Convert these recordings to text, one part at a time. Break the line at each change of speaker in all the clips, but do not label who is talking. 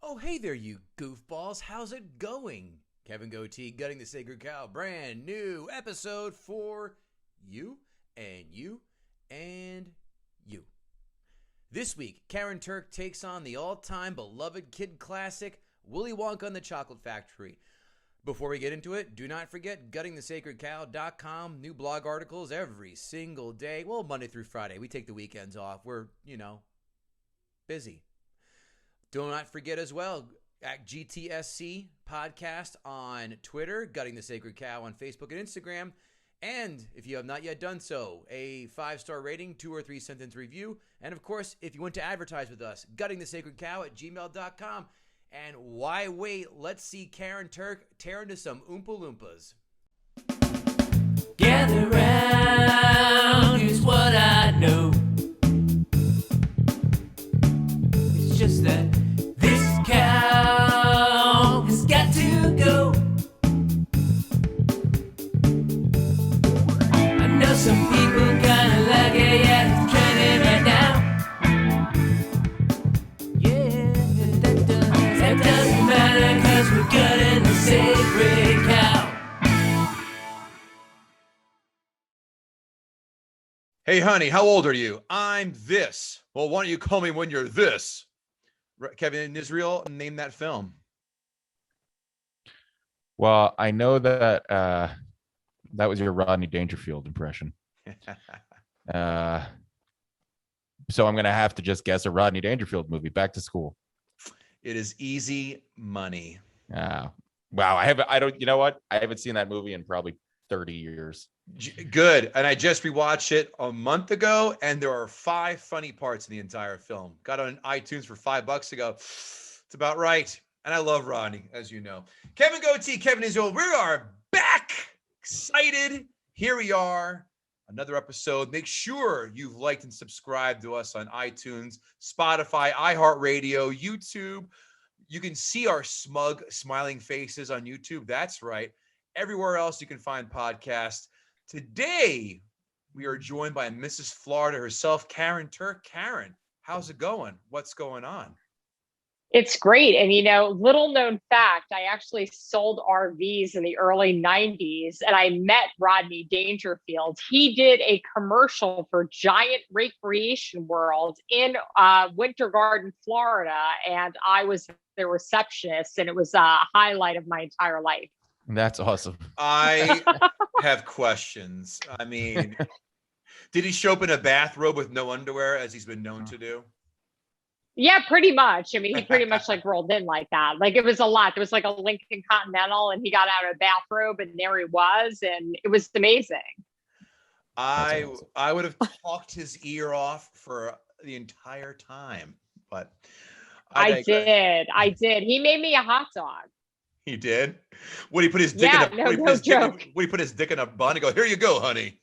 Oh, hey there, you goofballs. How's it going? Kevin Gootee, Gutting the Sacred Cow. Brand new episode for you and you and you. This week, Karyn Turk takes on the all-time beloved kid classic, Willy Wonka and the Chocolate Factory. Before we get into it, do not forget guttingthesacredcow.com. New blog articles every single day. Well, Monday through Friday. We take the weekends off. We're, busy. Do not forget as well, at GTSC podcast on Twitter, Gutting the Sacred Cow on Facebook and Instagram. And if you have not yet done so, a 5-star rating, 2 or 3 sentence review. And of course, if you want to advertise with us, guttingthesacredcow at gmail.com. And why wait? Let's see Karyn Turk tear into some Oompa Loompas.
Gather round, here's what I know. It's just that this cow has got to go. I know some people kinda like it, yeah, it's trending right now. Yeah, that doesn't matter, cause we're gutting the sacred cow.
Hey, honey, how old are you? I'm this. Well, why don't you call me when you're this? Kevin in Israel, name that film.
Well, I know that that was your Rodney Dangerfield impression. So I'm going to have to just guess a Rodney Dangerfield movie, Back to School.
It is easy money.
Wow. I don't, you know what? I haven't seen that movie in probably 30 years.
Good. And I just rewatched it a month ago, and there are 5 funny parts in the entire film. Got on iTunes for $5 ago. It's about right. And I love Rodney, as you know. Kevin Gootee, Kevin Israel, we are back. Excited. Here we are. Another episode. Make sure you've liked and subscribed to us on iTunes, Spotify, iHeartRadio, YouTube. You can see our smug, smiling faces on YouTube. That's right. Everywhere else you can find podcasts. Today, we are joined by Mrs. Florida herself, Karyn Turk. Karyn, how's it going? What's going on?
It's great. And, little known fact, I actually sold RVs in the early 90s and I met Rodney Dangerfield. He did a commercial for Giant Recreation World in Winter Garden, Florida. And I was the receptionist, and it was a highlight of my entire life.
That's awesome.
I have questions. I mean, did he show up in a bathrobe with no underwear, as he's been known to do?
Yeah, pretty much. I mean, he pretty much rolled in like that. It was a lot. There was a Lincoln Continental, and he got out of a bathrobe, and there he was, and it was amazing.
I would have talked his ear off for the entire time, but
I did. He made me a hot dog.
He did. Would he put his dick in a would he put his dick in a bun and go, "Here you go, honey"?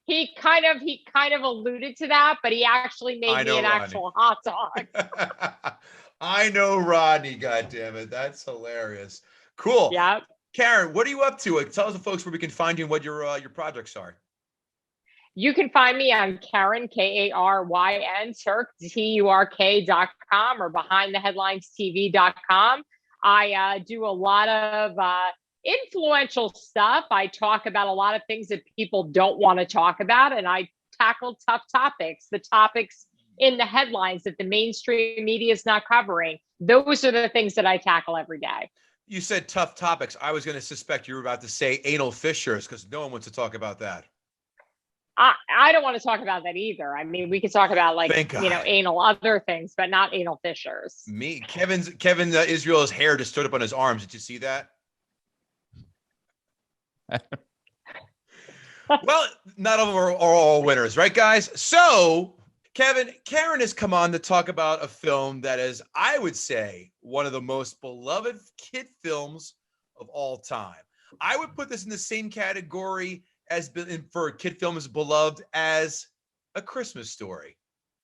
He kind of alluded to that, but he actually made me an actual hot dog.
I know Rodney, goddammit. That's hilarious. Cool.
Yeah.
Karyn, what are you up to? Tell the folks where we can find you and what your projects are.
You can find me on Karyn, Karyn, Turk, Turk.com or behindtheheadlinestv.com. I do a lot of influential stuff. I talk about a lot of things that people don't want to talk about, and I tackle tough topics, the topics in the headlines that the mainstream media is not covering. Those are the things that I tackle every day.
You said tough topics. I was going to suspect you were about to say anal fissures, because no one wants to talk about that.
I don't want to talk about that either. I mean, we could talk about anal other things, but not anal fissures.
Kevin Israel's hair just stood up on his arms. Did you see that? Well, not all of them are all winners, right, guys? So, Karyn has come on to talk about a film that is, I would say, one of the most beloved kid films of all time. I would put this in the same category for a kid film as beloved as A Christmas Story.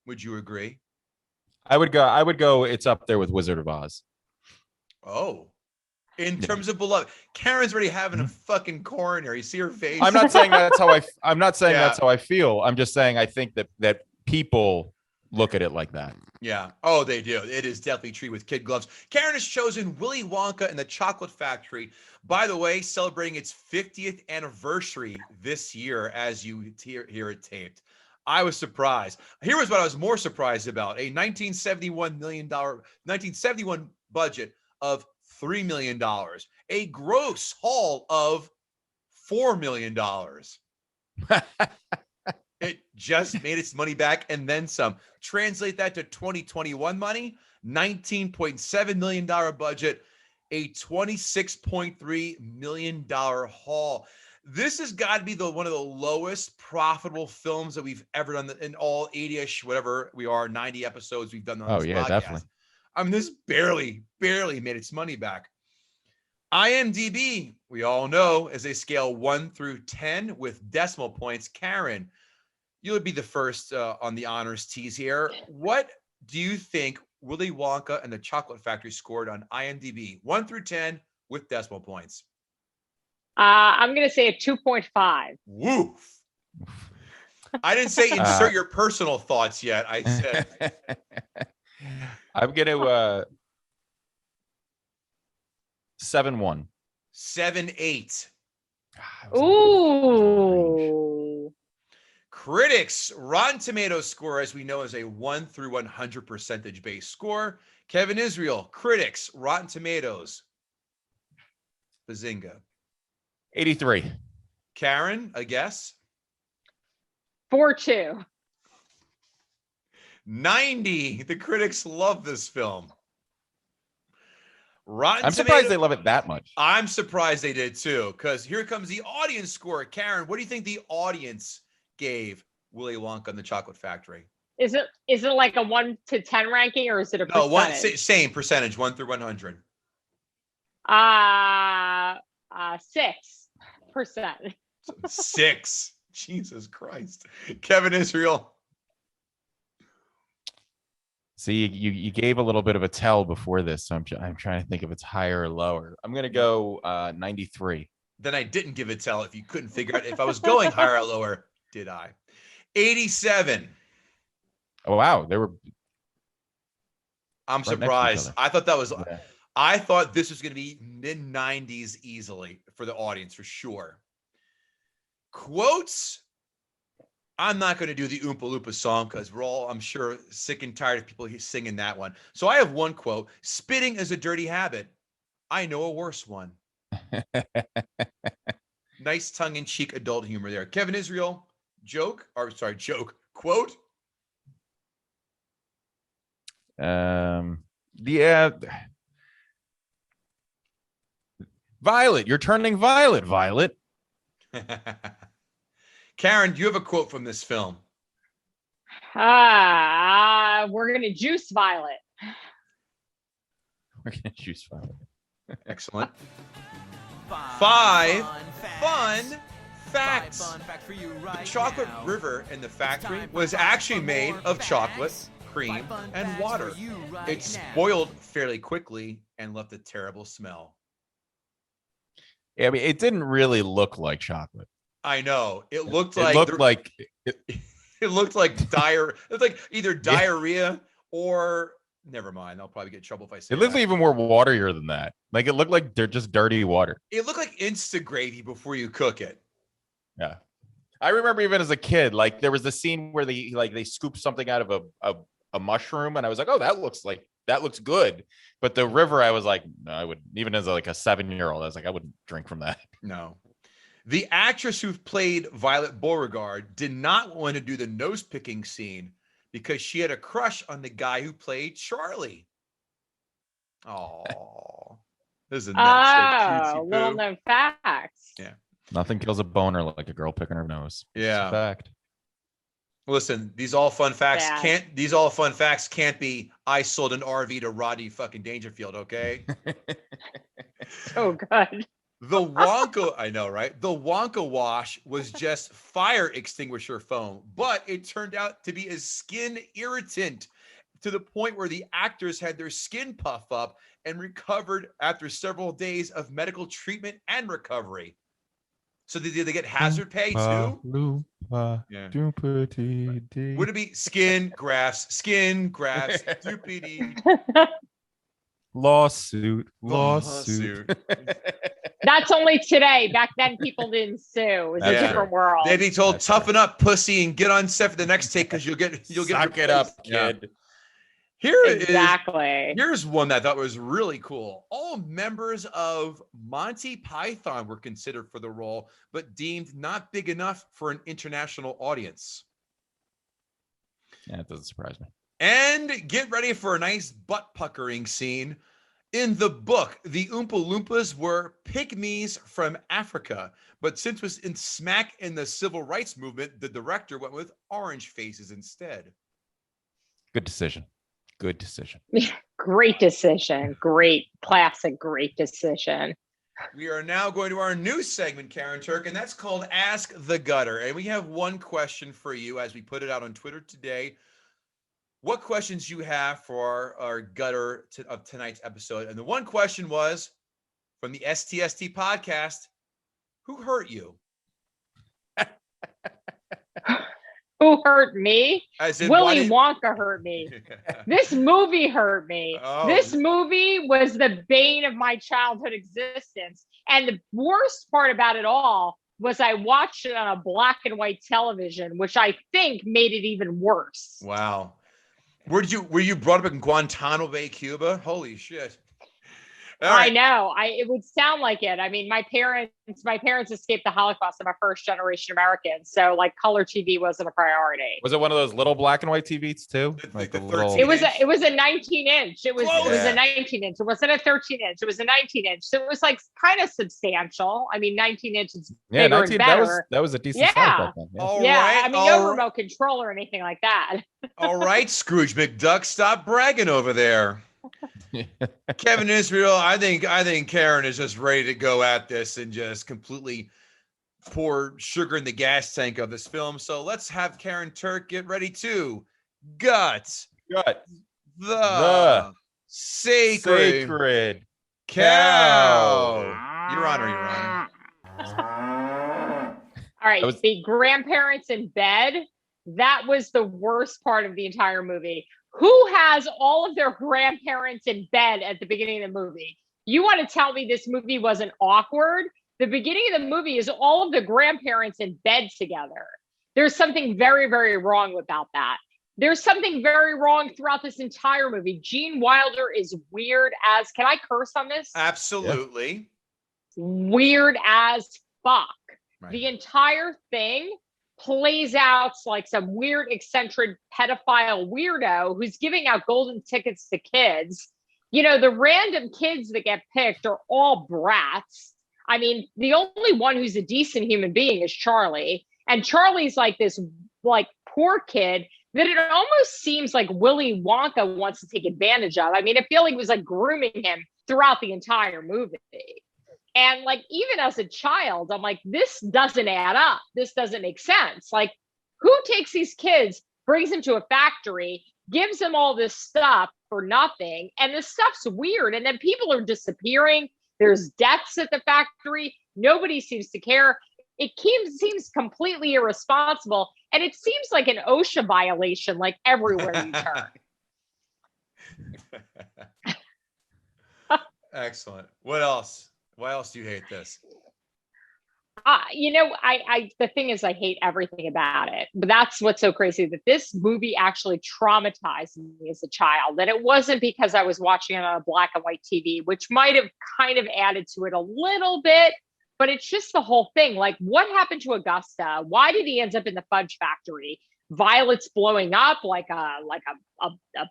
Would you agree?
I would go. It's up there with Wizard of Oz.
Oh, in terms of beloved, Karyn's already having a fucking coronary. You see her face.
I'm not saying that's how I feel. I'm just saying I think that people look at it like that.
Yeah. Oh, they do. It is definitely treated with kid gloves. Karyn has chosen Willy Wonka and the Chocolate Factory. By the way, celebrating its 50th anniversary this year as you hear it taped. I was surprised. Here was what I was more surprised about. A $1971 budget of $3 million. A gross haul of $4 million. It just made its money back and then some. Translate that to 2021 money, $19.7 million budget, a $26.3 million haul. This has got to be one of the lowest profitable films that we've ever done in all 80-ish, whatever we are, 90 episodes we've done on this podcast.
Definitely.
I mean, this barely made its money back. IMDb, we all know, is a scale 1 through 10 with decimal points. Karyn, you would be the first on the honors tease here. What do you think Willy Wonka and the Chocolate Factory scored on IMDb? 1 through 10 with decimal points.
I'm going to say a 2.5.
Woof. I didn't say insert your personal thoughts yet. I said.
I'm going to 7-1.
7-8.
Ooh.
Critics Rotten Tomatoes score, as we know, is a 1 through 100 percentage base score. Kevin Israel, critics Rotten Tomatoes. Bazinga.
83.
Karyn, a guess?
4.2.
90. The critics love this film.
I'm surprised they love it that much.
I'm surprised they did too, because here comes the audience score. Karyn, what do you think the audience gave Willy Wonka and the Chocolate Factory?
Is it like a 1 to 10 ranking, or is it a percentage?
No, same percentage, 1 through 100.
6%.
6. Jesus Christ. Kevin Israel.
See, you gave a little bit of a tell before this, so I'm trying to think if it's higher or lower. I'm going to go 93.
Then I didn't give a tell if you couldn't figure out if I was going higher or lower. Did I? 87.
Oh, wow. They were.
I'm
right next to each
surprised.
other.
I thought that was.
Yeah.
I thought this was going to be mid-90s easily for the audience for sure. Quotes. I'm not going to do the Oompa Loompa song because we're all, I'm sure, sick and tired of people singing that one. So I have one quote. Spitting is a dirty habit. I know a worse one. Nice tongue-in-cheek adult humor there. Kevin Israel, joke. Quote.
Yeah. Violet, you're turning violet, Violet.
Karyn, do you have a quote from this film?
We're going to juice Violet.
We're going to juice Violet.
Excellent. 5 fun facts.
For you
The
right
chocolate
now.
river in the factory was actually made of chocolate, cream, and water. It spoiled fairly quickly and left a terrible smell.
Yeah, I mean, it didn't really look like chocolate.
I know. It looked
It
like
looked like
it looked like diarrhea. It looked like either diarrhea or never mind. I'll probably get in trouble if I say
it looked
that.
even more waterier than that. Like it looked like they're just dirty water.
It looked like Insta gravy before you cook it.
Yeah. I remember even as a kid, like there was the scene where they scooped something out of a mushroom, and I was like, oh, that looks good. But the river, I was like, no, I would, even as like a 7-year-old, I was like, I wouldn't drink from that.
No. The actress who played Violet Beauregard did not want to do the nose picking scene because she had a crush on the guy who played Charlie. Oh, isn't that so cutesy
little
poo?
known facts.
Yeah.
Nothing kills a boner like a girl picking her nose. It's
Yeah.
a fact.
Listen, these all fun facts
Bad.
can't be I sold an RV to Rodney fucking Dangerfield, okay?
So good.
The Wonka, I know, right? The Wonka wash was just fire extinguisher foam, but it turned out to be a skin irritant to the point where the actors had their skin puff up and recovered after several days of medical treatment and recovery. So did they get hazard pay too? Yeah. Would it be skin grafts, doopity
Lawsuit.
That's only today. Back then, people didn't sue. It was a
Yeah.
different world.
They'd be told,
That's
toughen up, pussy, and get on set for the next take because you'll get
Suck it up,
Yeah.
kid.
Here's one that I thought was really cool. All members of Monty Python were considered for the role, but deemed not big enough for an international audience.
Yeah, it doesn't surprise me.
And get ready for a nice butt puckering scene. In the book, the Oompa Loompas were pygmies from Africa, but since it was in smack in the civil rights movement, the director went with orange faces instead.
Good decision. Good decision.
Great decision. Great decision.
We are now going to our new segment, Karyn Turk, and that's called Ask the Gutter. And we have one question for you as we put it out on Twitter today. What questions you have for our gutter of tonight's episode? And the one question was from the STST podcast, who hurt you?
Who hurt me?
As in,
Willy Wonka hurt me. This movie hurt me.
Oh.
This movie was the bane of my childhood existence. And the worst part about it all was I watched it on a black and white television, which I think made it even worse.
Wow. Were you brought up in Guantanamo Bay, Cuba? Holy shit. All right.
I know. It would sound like it. I mean, my parents escaped the Holocaust. I'm a first generation American. So like color TV wasn't a priority.
Was it one of those little black and white TVs too?
Like the
little...
13
It was a 19-inch. It was
Yeah.
a 19-inch. It wasn't a 13-inch. It was a 19-inch. So it was like kind of substantial. I mean, 19 inches
Yeah,
bigger
19.
and better.
That was a decent
Yeah.
size back then. Yeah.
All
Yeah,
right,
I mean,
all
no
right.
remote control or anything like that.
All right, Scrooge McDuck, stop bragging over there. Kevin Israel, I think Karyn is just ready to go at this and just completely pour sugar in the gas tank of this film. So let's have Karyn Turk get ready to gut the sacred cow. Your Honor.
All right, the grandparents in bed, that was the worst part of the entire movie. Who has all of their grandparents in bed at the beginning of the movie? You want to tell me this movie wasn't awkward? The beginning of the movie is all of the grandparents in bed together. There's something very, very wrong about that. There's something very wrong throughout this entire movie. Gene Wilder is weird as, can I curse on this?
Absolutely.
Yeah. Weird as fuck.
Right.
The entire thing plays out like some weird, eccentric pedophile weirdo who's giving out golden tickets to kids. You know, the random kids that get picked are all brats. I mean, the only one who's a decent human being is Charlie. And Charlie's like this like poor kid that it almost seems like Willy Wonka wants to take advantage of. I mean, I feel like he was like grooming him throughout the entire movie. And like, even as a child, I'm like, this doesn't add up. This doesn't make sense. Like, who takes these kids, brings them to a factory, gives them all this stuff for nothing? And this stuff's weird. And then people are disappearing. There's deaths at the factory. Nobody seems to care. It seems completely irresponsible. And it seems like an OSHA violation, like everywhere you turn.
Excellent. What else? Why else do you hate this?
You know, the thing is, I hate everything about it. But that's what's so crazy, that this movie actually traumatized me as a child. And it wasn't because I was watching it on a black and white TV, which might have kind of added to it a little bit. But it's just the whole thing. Like, what happened to Augusta? Why did he end up in the fudge factory? Violet's blowing up like a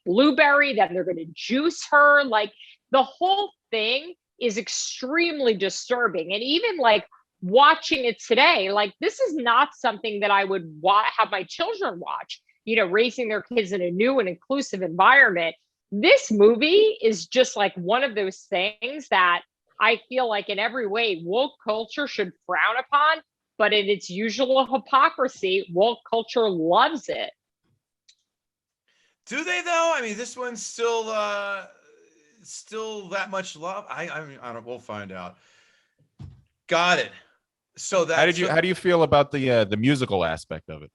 blueberry. Then they're going to juice her. Like, the whole thing is extremely disturbing. And even like watching it today, like, this is not something that I would have my children watch, you know, raising their kids in a new and inclusive environment. This movie is just like one of those things that I feel like in every way woke culture should frown upon, but in its usual hypocrisy, woke culture loves it.
Do they though? I mean, this one's still that much love. I don't. We'll find out. Got it. So
How do you feel about the musical aspect of it?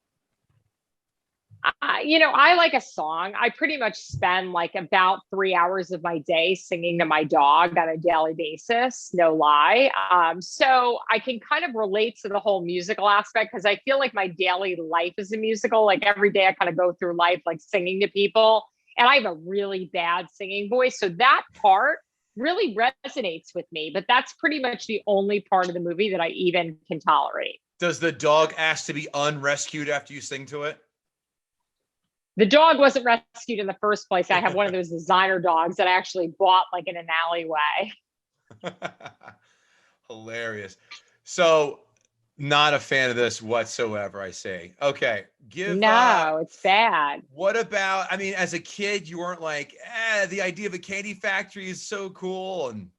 I like a song. I pretty much spend like about 3 hours of my day singing to my dog on a daily basis, no lie. So I can kind of relate to the whole musical aspect because I feel like my daily life is a musical. Like every day I kind of go through life like singing to people, and I have a really bad singing voice. So that part really resonates with me, but that's pretty much the only part of the movie that I even can tolerate.
Does the dog ask to be unrescued after you sing to it?
The dog wasn't rescued in the first place. I have one of those designer dogs that I actually bought like in an alleyway.
Hilarious. So, not a fan of this whatsoever, I say. Okay.
No, it's bad.
What about, I mean, as a kid, you weren't like, the idea of a candy factory is so cool. And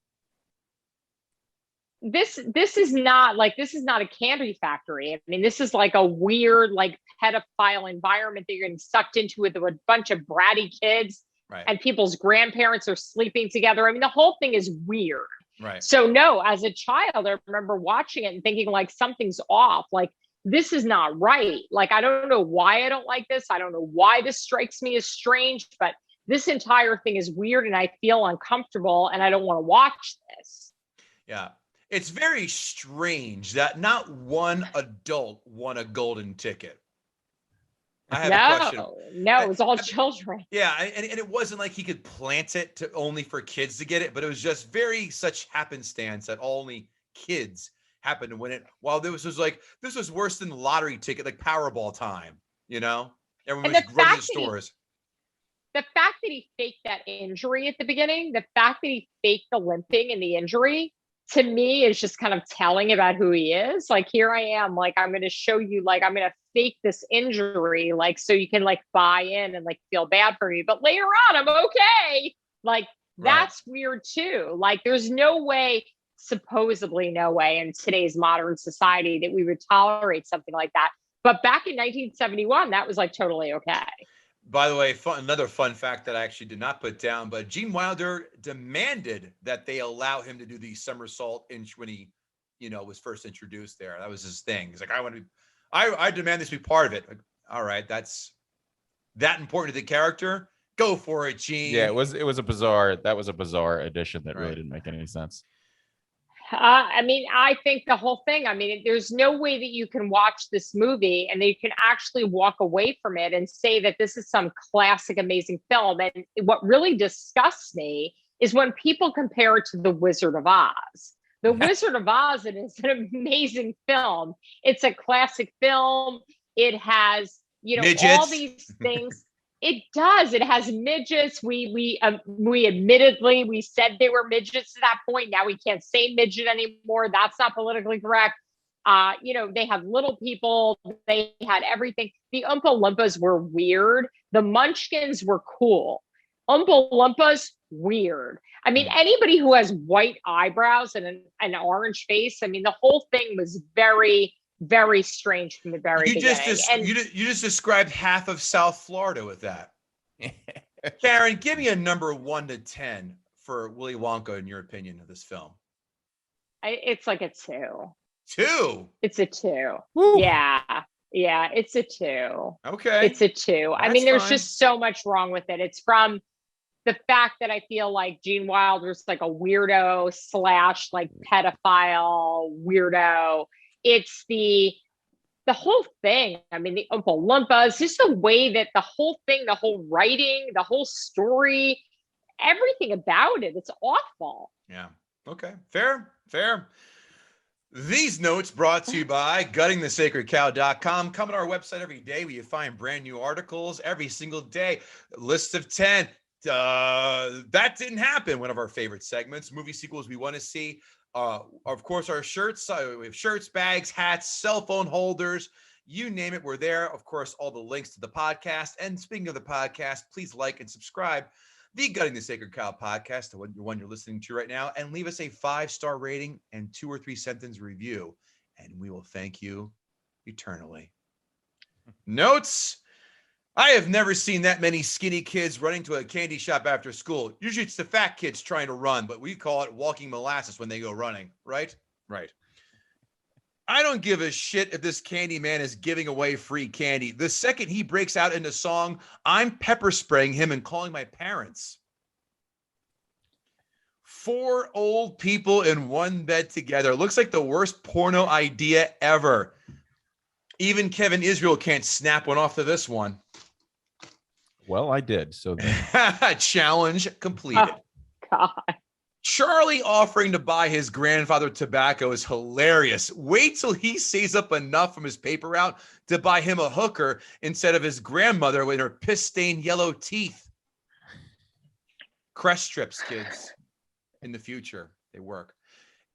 This is not a candy factory. I mean, this is like a weird, like pedophile environment that you're getting sucked into with a bunch of bratty kids,
right.
and people's grandparents are sleeping together. I mean, the whole thing is weird.
Right.
So no, as a child, I remember watching it and thinking like something's off. Like this is not right. Like, I don't know why I don't like this. I don't know why this strikes me as strange, but this entire thing is weird and I feel uncomfortable and I don't want to watch this.
Yeah. It's very strange that not one adult won a golden ticket. I have a question.
No, it was all children.
Yeah, and it wasn't like he could plant it to only for kids to get it, but it was just very such happenstance that only kids happened to win it. While this was worse than the lottery ticket, like Powerball time, you know? Everyone was running to stores.
The fact that he faked that injury at the beginning, the fact that he faked the limping and the injury, to me is just kind of telling about who he is. Like, here I am, like, I'm going to show you, like, I'm going to fake this injury, like, so you can like buy in and like feel bad for me. But later on, I'm okay. Like, that's weird too. Like, there's no way, supposedly no way in today's modern society that we would tolerate something like that. But back in 1971, that was like totally okay.
By the way, another fun fact that I actually did not put down, but Gene Wilder demanded that they allow him to do the somersault inch when he, was first introduced there. That was his thing. He's like, I demand this be part of it. Like, all right, that's that important to the character. Go for it, Gene.
Yeah, that was a bizarre addition that really didn't make any sense.
I mean, I think the whole thing, I mean, there's no way that you can watch this movie and that you can actually walk away from it and say that this is some classic, amazing film. And what really disgusts me is when people compare it to The Wizard of Oz. The Wizard of Oz is an amazing film. It's a classic film. It has,
midgets,
all these things. It does. It has midgets. We admittedly, we said they were midgets at that point. Now we can't say midget anymore. That's not politically correct. They had little people. They had everything. The Oompa Loompas were weird. The Munchkins were cool. Oompa Loompas, weird. I mean, anybody who has white eyebrows and an orange face, I mean, the whole thing was very, very strange from the very beginning.
You just described half of South Florida with that. Karyn, give me a number 1 to 10 for Willy Wonka in your opinion of this film.
It's like a 2.
2?
It's a 2.
Woo.
Yeah, it's a 2.
Okay.
It's a 2. I mean, there's just so much wrong with it. It's from the fact that I feel like Gene Wilder's like a weirdo / like pedophile weirdo. It's the whole thing. I mean, the Oompa Loompas, just the way that the whole thing, the whole writing, the whole story, everything about it, it's awful.
Yeah. Okay. Fair. These notes brought to you by guttingthesacredcow.com. Come to our website every day where you find brand new articles every single day. List of 10. That didn't happen. One of our favorite segments, movie sequels we want to see. Of course, our shirts, we have shirts, bags, hats, cell phone holders, you name it, we're there. Of course, all the links to the podcast. And speaking of the podcast, please like and subscribe the Gutting the Sacred Cow podcast, the one you're listening to right now, and leave us a 5-star rating and 2 or 3 sentence review, and we will thank you eternally. Notes. I have never seen that many skinny kids running to a candy shop after school. Usually it's the fat kids trying to run, but we call it walking molasses when they go running, right? Right. I don't give a shit if this candy man is giving away free candy. The second he breaks out into song, I'm pepper spraying him and calling my parents. 4 old people in one bed together. Looks like the worst porno idea ever. Even Kevin Israel can't snap one off to this one.
Well, I did. So then.
Challenge completed.
Oh, God.
Charlie offering to buy his grandfather tobacco is hilarious. Wait till he saves up enough from his paper route to buy him a hooker instead of his grandmother with her piss-stained yellow teeth. Crest strips, kids. In the future, they work.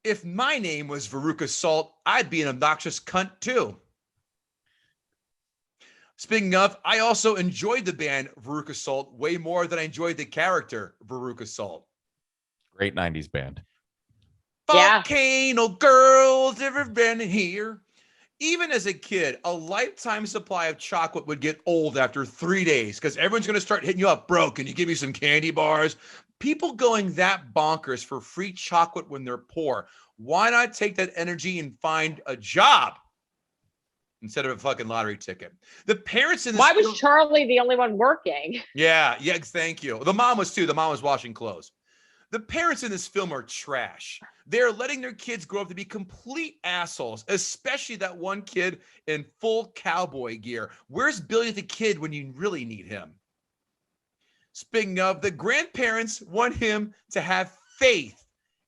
If my name was Veruca Salt, I'd be an obnoxious cunt too. Speaking of, I also enjoyed the band Veruca Salt way more than I enjoyed the character Veruca Salt.
Great 90s band.
Yeah.
Volcano girls ever been here? Even as a kid, a lifetime supply of chocolate would get old after 3 days because everyone's going to start hitting you up. Bro, can you give me some candy bars? People going that bonkers for free chocolate when they're poor. Why not take that energy and find a job instead of a fucking lottery ticket? The parents in this
Why was Charlie the only one working?
Yeah, thank you. The mom was too. The mom was washing clothes. The parents in this film are trash. They're letting their kids grow up to be complete assholes, especially that one kid in full cowboy gear. Where's Billy the Kid when you really need him? Speaking of, the grandparents want him to have faith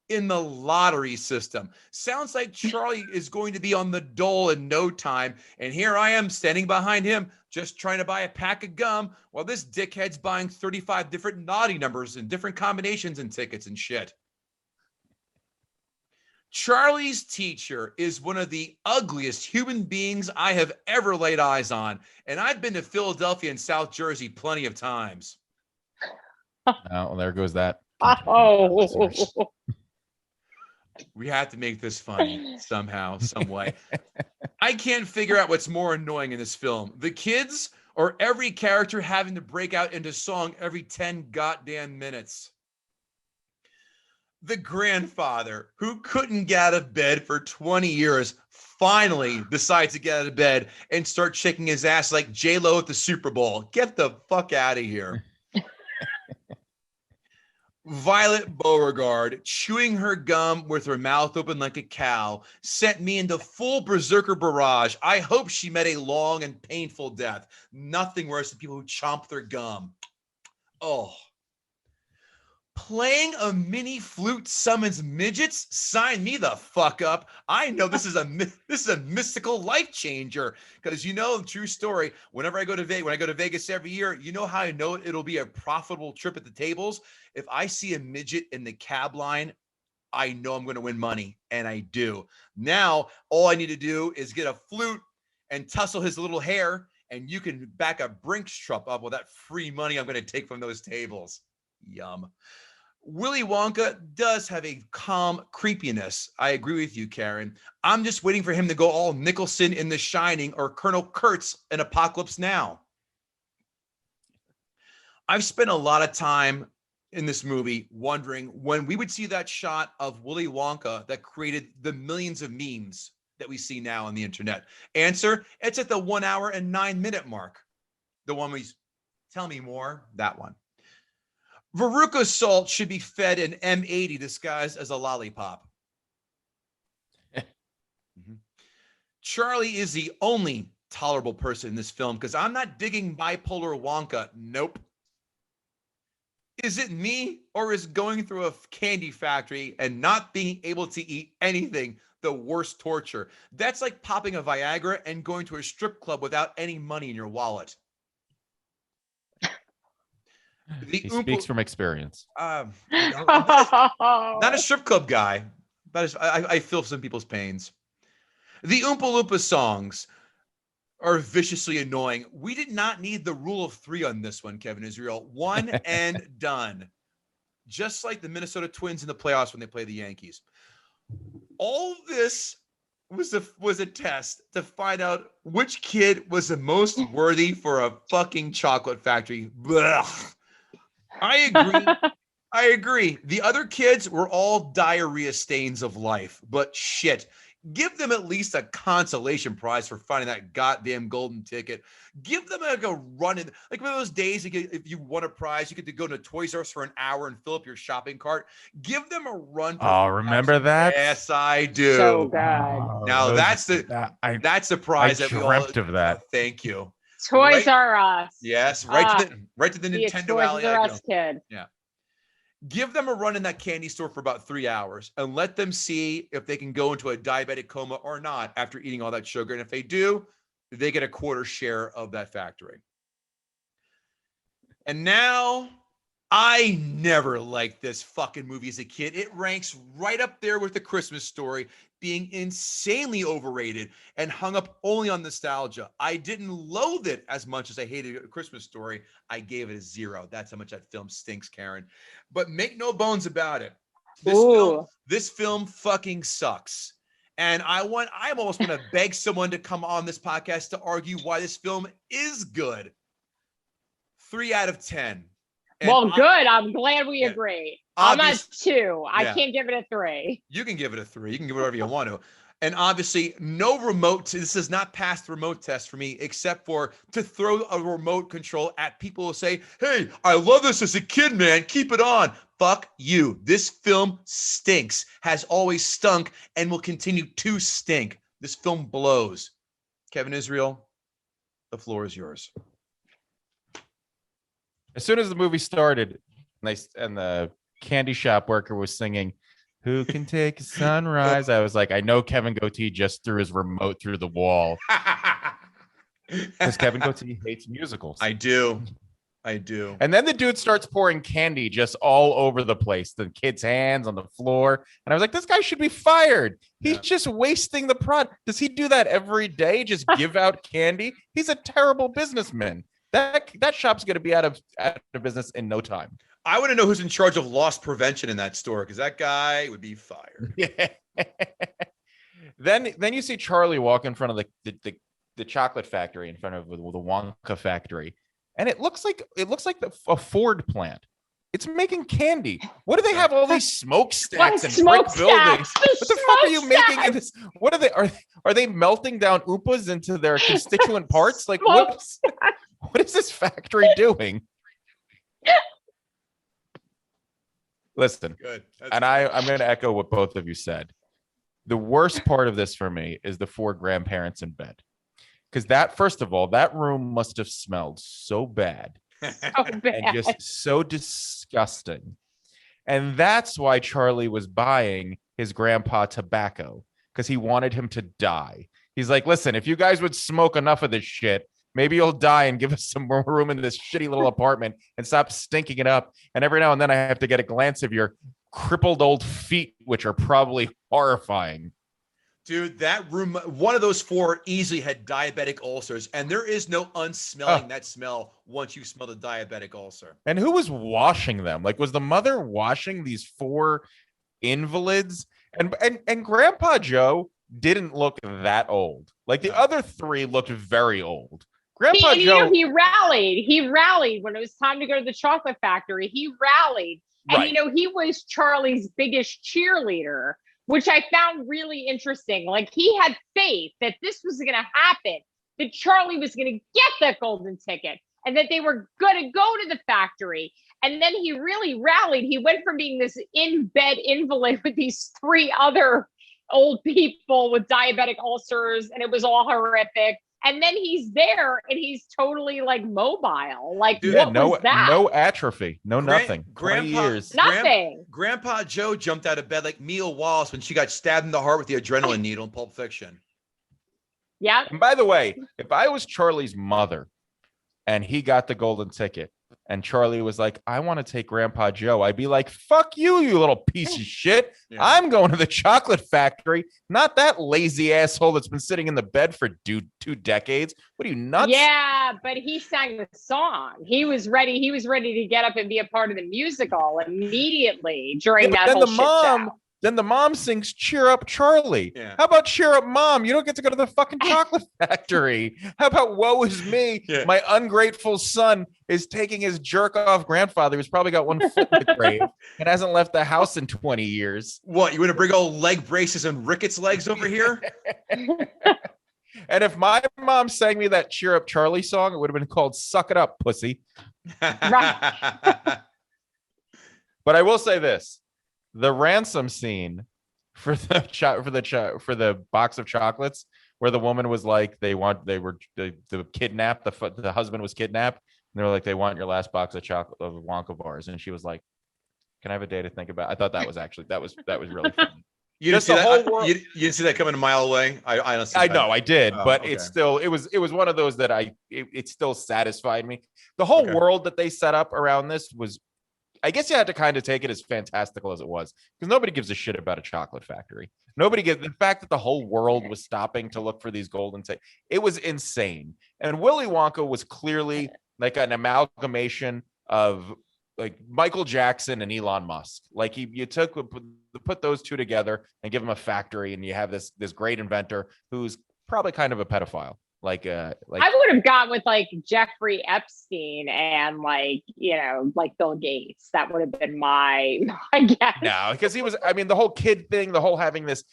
in the lottery system. Sounds like Charlie is going to be on the dole in no time. And here I am standing behind him, just trying to buy a pack of gum while this dickhead's buying 35 different naughty numbers and different combinations and tickets and shit. Charlie's teacher is one of the ugliest human beings I have ever laid eyes on. And I've been to Philadelphia and South Jersey plenty of times.
Oh, well, there goes that.
Oh.
We have to make this funny somehow, some way. I can't figure out what's more annoying in this film. The kids or every character having to break out into song every 10 goddamn minutes. The grandfather who couldn't get out of bed for 20 years finally decides to get out of bed and start shaking his ass like J-Lo at the Super Bowl. Get the fuck out of here. Violet Beauregard, chewing her gum with her mouth open like a cow, sent me into full berserker barrage. I hope she met a long and painful death. Nothing worse than people who chomp their gum. Oh. Playing a mini flute summons midgets? Sign me the fuck up. I know this is a mystical life changer because true story. Whenever I go to Vegas every year, you know how I know it'll be a profitable trip at the tables? If I see a midget in the cab line, I know I'm going to win money, and I do. Now, all I need to do is get a flute and tussle his little hair, and you can back a Brinks truck up with that free money I'm going to take from those tables. Yum. Willy Wonka does have a calm creepiness. I agree with you, Karyn. I'm just waiting for him to go all Nicholson in The Shining or Colonel Kurtz in Apocalypse Now. I've spent a lot of time in this movie wondering when we would see that shot of Willy Wonka that created the millions of memes that we see now on the internet. Answer, it's at the 1 hour and 9 minute mark. The one we tell me more, that one. Veruca Salt should be fed an M80 disguised as a lollipop. Charlie is the only tolerable person in this film because I'm not digging bipolar Wonka. Nope. Is it me or is going through a candy factory and not being able to eat anything the worst torture? That's like popping a Viagra and going to a strip club without any money in your wallet.
He speaks from experience.
Not a strip club guy, but I feel some people's pains. The Oompa Loompa songs are viciously annoying. We did not need the rule of 3 on this one, Kevin Israel. 1 and done. Just like the Minnesota Twins in the playoffs when they play the Yankees. All this was a test to find out which kid was the most worthy for a fucking chocolate factory. Blech. I agree. The other kids were all diarrhea stains of life, but shit, Give them at least a consolation prize for finding that goddamn golden ticket. Give them like a run in, like one of those days, if you won a prize, you get to go to Toys R Us for an hour and fill up your shopping cart. Give them a run.
Oh, remember that?
Yes, I do.
So good.
Now that's the prize
I
that we all
dreamt of that.
Thank you.
Toys R Us.
Yes, right to the
Be a
Nintendo
Toys
Alley.
R Us kid.
Yeah. Give them a run in that candy store for about 3 hours and let them see if they can go into a diabetic coma or not after eating all that sugar. And if they do, they get a quarter share of that factory. And now, I never liked this fucking movie as a kid. It ranks right up there with The Christmas Story, being insanely overrated and hung up only on nostalgia. I didn't loathe it as much as I hated A Christmas Story. I gave it a 0. That's how much that film stinks, Karyn. But make no bones about it. This film fucking sucks. And I almost want to beg someone to come on this podcast to argue why this film is good. 3 out of 10. And
good. I'm glad we agree. I'm at 2. I can't give it a 3.
You can give it a 3. You can give it whatever you want to. And obviously, no remote. This does not pass the remote test for me, except for to throw a remote control at people who say, "Hey, I love this as a kid, man. Keep it on." Fuck you. This film stinks, has always stunk, and will continue to stink. This film blows. Kevin Israel, the floor is yours.
As soon as the movie started, and the candy shop worker was singing, "Who can take a sunrise?" I was like, I know Kevin Gootee just threw his remote through the wall. Because Kevin Gootee hates musicals.
I do.
And then the dude starts pouring candy just all over the place, the kid's hands on the floor. And I was like, this guy should be fired. He's just wasting the product. Does he do that every day? Just give out candy? He's a terrible businessman. That shop's going to be out of business in no time.
I want to know who's in charge of loss prevention in that store, because that guy would be fired.
Yeah. Then you see Charlie walk in front of the chocolate factory, in front of the Wonka factory, and it looks like a Ford plant. It's making candy. What do they have all these smokestacks and brick buildings? What the fuck are you making in this? What are they? Are they melting down Oompas into their constituent parts? Like what is this factory doing? Listen,
good.
I'm going to echo what both of you said. The worst part of this for me is the 4 grandparents in bed. Because first of all, that room must have smelled so bad. And just so disgusting. And that's why Charlie was buying his grandpa tobacco, because he wanted him to die. He's like, listen, if you guys would smoke enough of this shit, maybe you'll die and give us some more room in this shitty little apartment and stop stinking it up. And every now and then I have to get a glance of your crippled old feet, which are probably horrifying.
Dude, that room, one of those 4 easily had diabetic ulcers, and there is no unsmelling that smell once you smell the diabetic ulcer.
And who was washing them? Like, was the mother washing these 4 invalids? And Grandpa Joe didn't look that old. Like the other 3 looked very old. Grandpa Joe,
he rallied. He rallied when it was time to go to the chocolate factory. He rallied. And,
right.
He was Charlie's biggest cheerleader, which I found really interesting. Like, he had faith that this was going to happen, that Charlie was going to get that golden ticket, and that they were going to go to the factory. And then he really rallied. He went from being this in-bed invalid with these 3 other old people with diabetic ulcers, and it was all horrific. And then he's there and he's totally like mobile. Like, dude, what was that?
No atrophy, nothing. 20 years.
Nothing.
Grandpa Joe jumped out of bed like Mia Wallace when she got stabbed in the heart with the adrenaline needle in Pulp Fiction.
Yeah.
And by the way, if I was Charlie's mother and he got the golden ticket and Charlie was like, I want to take Grandpa Joe, I'd be like, fuck you, you little piece of shit. Yeah. I'm going to the chocolate factory, not that lazy asshole that's been sitting in the bed for 2 decades. What are you, nuts?
Yeah, but he sang the song. He was ready. He was ready to get up and be a part of the musical immediately during that whole shit show.
Then the mom sings "Cheer Up, Charlie."
Yeah.
How about "Cheer Up, Mom"? You don't get to go to the fucking chocolate factory. How about "Woe is me"?
Yeah.
My ungrateful son is taking his jerk off grandfather, who's probably got one foot in the grave and hasn't left the house in 20 years.
What, you want to bring old leg braces and rickets legs over here?
And if my mom sang me that "Cheer Up, Charlie" song, it would have been called "Suck It Up, Pussy."
Right.
But I will say this: the ransom scene for the box of chocolates, where the woman was like, the kidnapped, the husband was kidnapped, and they were like, they want your last box of chocolate of Wonka bars, and she was like, "Can I have a day to think about?" I thought that was actually that was really funny.
You didn't
Just
see
the
that?
whole world-
You didn't see that coming a mile away? I honestly,
I know I did,
Oh,
but
okay.
it's still it was one of those that it still satisfied me. The whole
Okay.
world that they set up around this was, I guess you had to kind of take it as fantastical as it was, because nobody gives a shit about a chocolate factory. Nobody gives, the fact that the whole world was stopping to look for these golden tickets. It was insane. And Willy Wonka was clearly like an amalgamation of like Michael Jackson and Elon Musk. Like you put those two together and give them a factory, and you have this great inventor who's probably kind of a pedophile. Like
I would have gone with like Jeffrey Epstein and like Bill Gates. That would have been my guess.
No, because he was, I mean, the whole kid thing, the whole having this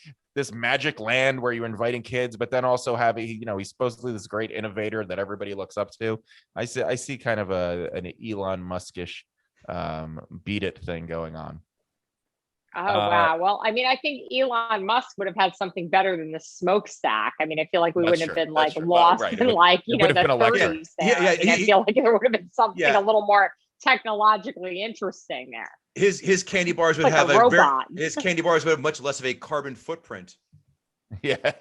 magic land where you're inviting kids, but then also having, he's supposedly this great innovator that everybody looks up to. I see kind of an Elon Muskish beat it thing going on.
Oh, wow. Well, I mean, I think Elon Musk would have had something better than the smokestack. I mean, I feel like we wouldn't have been like lost in like, the 30s there. I feel like there would have been something a little more technologically interesting there.
His candy bars would
like
have
a robot.
His candy bars would have much less of a carbon footprint.
Yeah.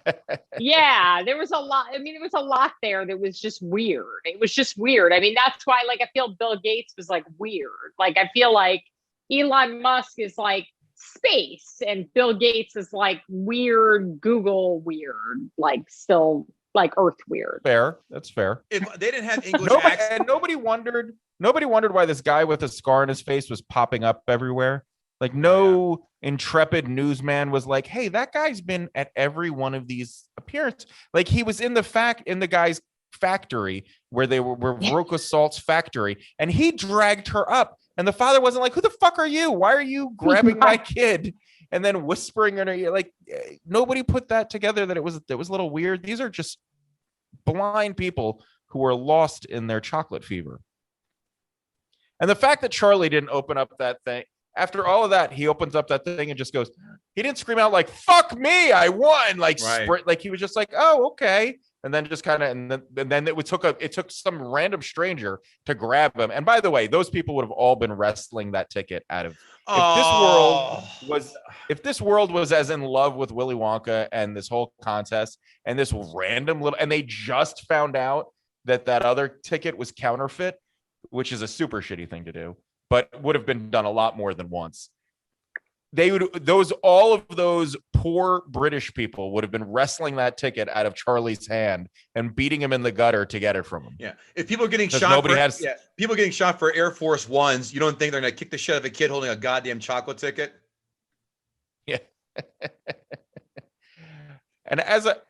Yeah, there was a lot. I mean, there was a lot there that was just weird. It was just weird. I mean, that's why like I feel Bill Gates was like weird. Like I feel like Elon Musk is like space and Bill Gates is like weird Google weird, like still like Earth weird.
Fair. That's fair.
If they didn't have English accents,
and nobody wondered why this guy with a scar on his face was popping up everywhere. Like no intrepid newsman was like, "Hey, that guy's been at every one of these appearances." Like he was in the guy's factory where they were Veruca Salt's factory, and he dragged her up. And the father wasn't like, "Who the fuck are you? Why are you grabbing my kid?" And then whispering in her ear. Like nobody put that together. That it was a little weird. These are just blind people who are lost in their chocolate fever. And the fact that Charlie didn't open up that thing. After all of that, he opens up that thing and just goes, he didn't scream out like, "Fuck me, I won." Like, sprint, like he was just like, "Oh, okay." And then just kind of, and then it took some random stranger to grab him. And by the way, those people would have all been wrestling that ticket out of, if this world was as in love with Willy Wonka and this whole contest and this random little, and they just found out that other ticket was counterfeit, which is a super shitty thing to do, but would have been done a lot more than once. All of those poor British people would have been wrestling that ticket out of Charlie's hand and beating him in the gutter to get it from him.
Yeah. If people are getting shot people getting shot for Air Force Ones, you don't think they're going to kick the shit out of a kid holding a goddamn chocolate ticket?
Yeah. And as a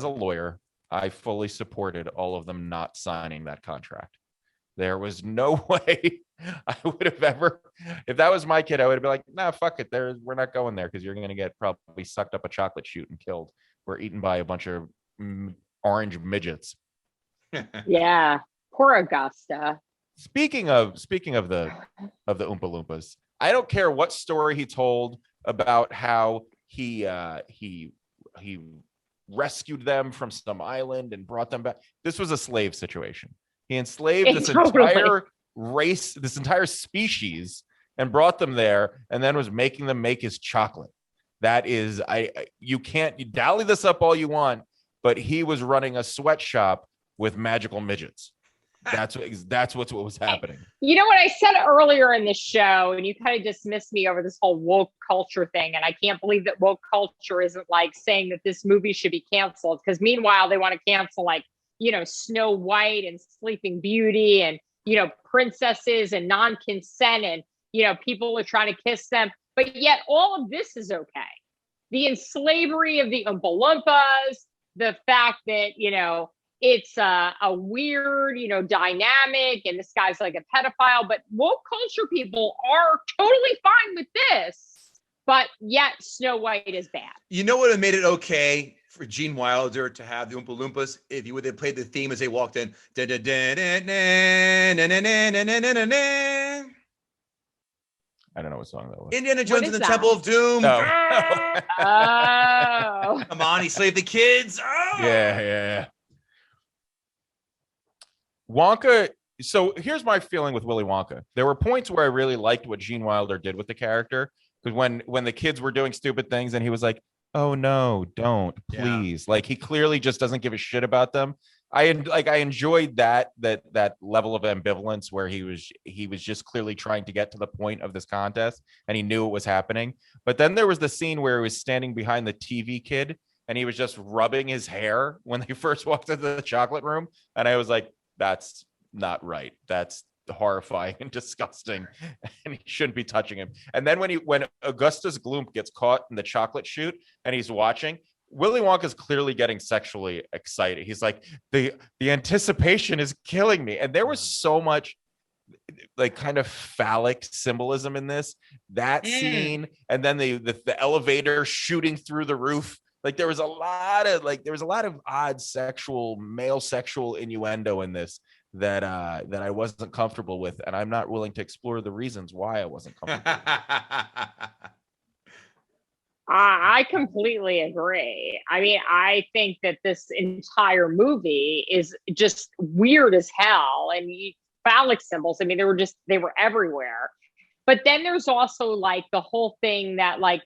lawyer, I fully supported all of them not signing that contract. There was no way I would have ever, if that was my kid, I would have been like, "Nah, fuck it. We're not going there because you're going to get probably sucked up a chocolate chute and killed. We're eaten by a bunch of orange midgets."
Yeah, poor Augusta.
Speaking of the Oompa Loompas, I don't care what story he told about how he rescued them from some island and brought them back. This was a slave situation. He enslaved this entire race, this entire species, and brought them there, and then was making them make his chocolate. That is, you can't dally this up all you want, but he was running a sweatshop with magical midgets. That's what was happening.
You know what I said earlier in the show, and you kind of dismissed me over this whole woke culture thing, and I can't believe that woke culture isn't like saying that this movie should be canceled, because meanwhile they want to cancel like, Snow White and Sleeping Beauty and, princesses and non-consent and, people are trying to kiss them. But yet all of this is okay. The enslavery of the Oompa Loompas, the fact that, it's a weird, dynamic, and this guy's like a pedophile, but woke culture people are totally fine with this, but yet Snow White is bad.
You know what made it okay for Gene Wilder to have the Oompa Loompas? If you would have played the theme as they walked in.
I don't know what song that was.
Indiana Jones and the
that?
Temple of Doom.
No.
Oh.
Come on, he slaved the kids. Oh.
Yeah. Wonka. So here's my feeling with Willy Wonka. There were points where I really liked what Gene Wilder did with the character, because when the kids were doing stupid things and he was like, "Oh no, don't, please!" Like, he clearly just doesn't give a shit about them. I enjoyed that level of ambivalence where he was just clearly trying to get to the point of this contest, and he knew it was happening. But then there was the scene where he was standing behind the TV kid and he was just rubbing his hair when they first walked into the chocolate room, and I was like, that's not right. That's horrifying and disgusting, and he shouldn't be touching him. And then when Augustus Gloop gets caught in the chocolate chute and he's watching, Willy Wonka is clearly getting sexually excited. He's like, the anticipation is killing me. And there was so much like kind of phallic symbolism in that scene, and then the elevator shooting through the roof. Like, there was a lot of odd male sexual innuendo in this that I wasn't comfortable with, and I'm not willing to explore the reasons why I wasn't comfortable.
I completely agree. I mean, I think that this entire movie is just weird as hell, and phallic symbols. I mean, they were everywhere. But then there's also like the whole thing that like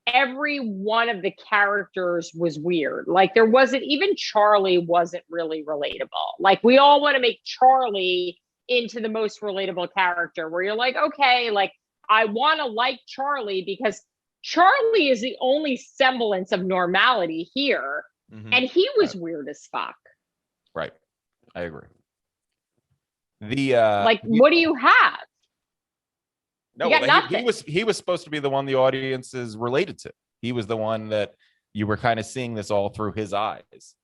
every one of the characters was weird. Like, there wasn't even Charlie wasn't really relatable. Like, we all want to make Charlie into the most relatable character, where you're like, okay, like, I want to like Charlie because Charlie is the only semblance of normality here.
Mhm.
And he was weird as fuck.
Right. I agree.
What do you have?
No,
You got nothing.
he was supposed to be the one the audience is related to. He was the one that you were kind of seeing this all through his eyes.